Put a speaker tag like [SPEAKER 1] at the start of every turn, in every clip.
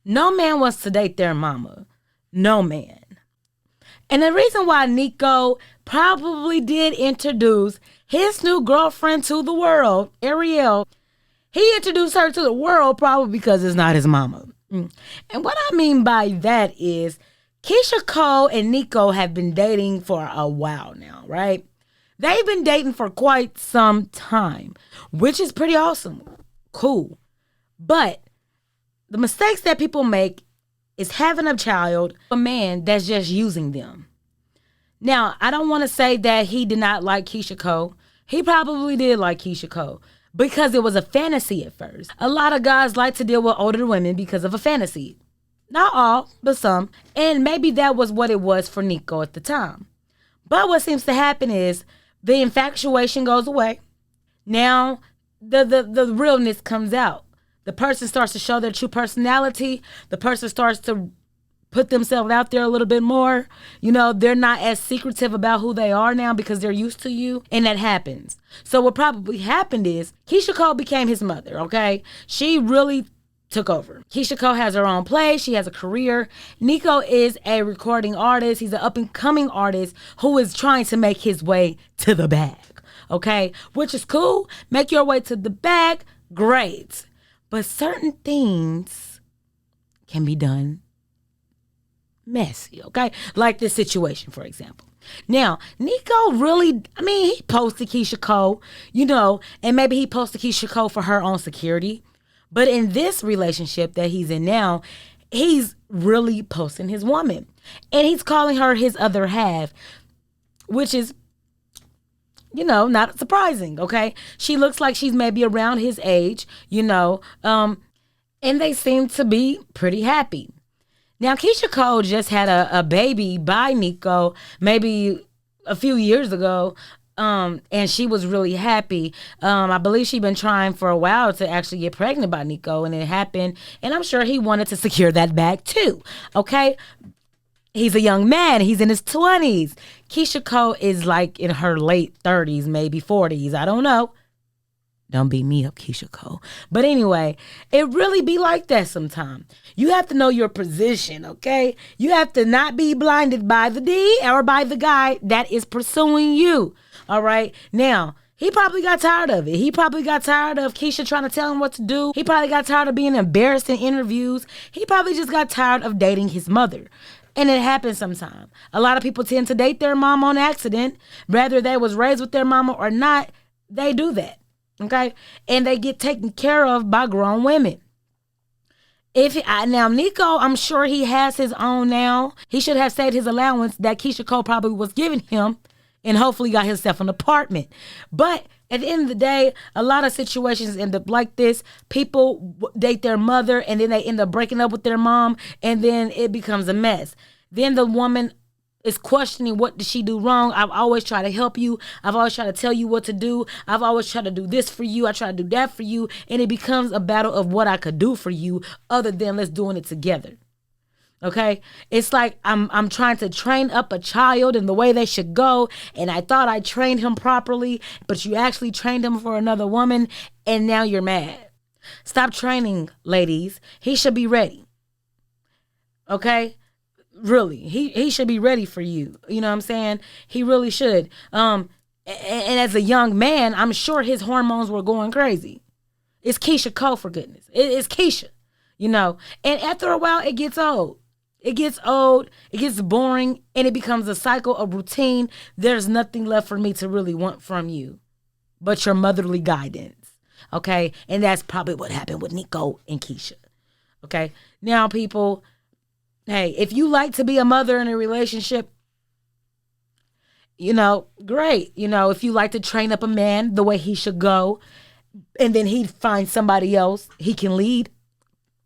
[SPEAKER 1] No man wants to date their mama. No man. And the reason why Niko probably did introduce his new girlfriend to the world, Ariel, he introduced her to the world probably because it's not his mama. And what I mean by that is Keisha Cole and Niko have been dating for a while now, right? They've been dating for quite some time, which is pretty awesome. Cool. But the mistakes that people make is having a child, a man that's just using them. Now, I don't want to say that he did not like Keisha Cole. He probably did like Keisha Cole because it was a fantasy at first. A lot of guys like to deal with older women because of a fantasy. Not all, but some. And maybe that was what it was for Niko at the time. But what seems to happen is the infatuation goes away. Now, the realness comes out. The person starts to show their true personality. The person starts to put themselves out there a little bit more. You know, they're not as secretive about who they are now because they're used to you. And that happens. So what probably happened is Keisha Cole became his mother, okay? She really took over. Keisha Cole has her own place. She has a career. Niko is a recording artist. He's an up-and-coming artist who is trying to make his way to the bag, okay? Which is cool. Make your way to the bag. Great. But certain things can be done messy, okay? Like this situation, for example. Now, Niko really, he posted Keisha Cole, you know, and maybe he posted Keisha Cole for her own security. But in this relationship that he's in now, he's really posting his woman. And he's calling her his other half, which is, you know, not surprising, okay? She looks like she's maybe around his age, you know, and they seem to be pretty happy. Now, Keisha Cole just had a baby by Niko maybe a few years ago, and she was really happy. I believe she'd been trying for a while to actually get pregnant by Niko, and it happened, and I'm sure he wanted to secure that bag too, okay? He's a young man. He's in his 20s. Keisha Cole is like in her late 30s, maybe 40s. I don't know. Don't beat me up, Keisha Cole. But anyway, it really be like that sometimes. You have to know your position, okay? You have to not be blinded by the D or by the guy that is pursuing you, all right? Now, he probably got tired of it. He probably got tired of Keisha trying to tell him what to do. He probably got tired of being embarrassed in interviews. He probably just got tired of dating his mother. And it happens sometimes. A lot of people tend to date their mom on accident. Whether they was raised with their mama or not, they do that. Okay? And they get taken care of by grown women. Now, Niko, I'm sure he has his own now. He should have saved his allowance that Keisha Cole probably was giving him and hopefully got himself an apartment. But at the end of the day, a lot of situations end up like this. People date their mother and then they end up breaking up with their mom and then it becomes a mess. Then the woman is questioning, what did she do wrong? I've always tried to help you. I've always tried to tell you what to do. I've always tried to do this for you. I try to do that for you. And it becomes a battle of what I could do for you other than let's doing it together. Okay? It's like I'm trying to train up a child in the way they should go. And I thought I trained him properly, but you actually trained him for another woman. And now you're mad. Stop training, ladies. He should be ready. Okay? Really, he should be ready for you. You know what I'm saying? He really should. And as a young man, I'm sure his hormones were going crazy. It's Keisha Cole, for goodness. It's Keisha, you know. And after a while, it gets old. It gets old, it gets boring, and it becomes a cycle of routine. There's nothing left for me to really want from you but your motherly guidance, okay? And that's probably what happened with Niko and Keisha, okay? Now, people, hey, if you like to be a mother in a relationship, you know, great. You know, if you like to train up a man the way he should go, and then he finds somebody else he can lead,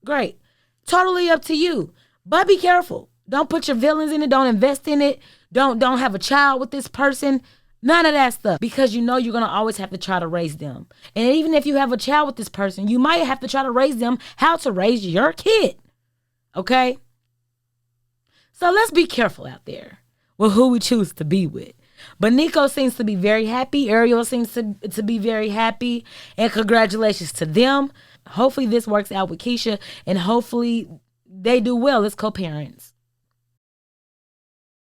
[SPEAKER 1] great. Totally up to you. But be careful. Don't put your feelings in it. Don't invest in it. Don't have a child with this person. None of that stuff. Because you know you're going to always have to try to raise them. And even if you have a child with this person, you might have to try to raise them how to raise your kid. Okay? So let's be careful out there with who we choose to be with. But Niko seems to be very happy. Ariel seems to be very happy. And congratulations to them. Hopefully this works out with Keisha. And hopefully they do well as co-parents.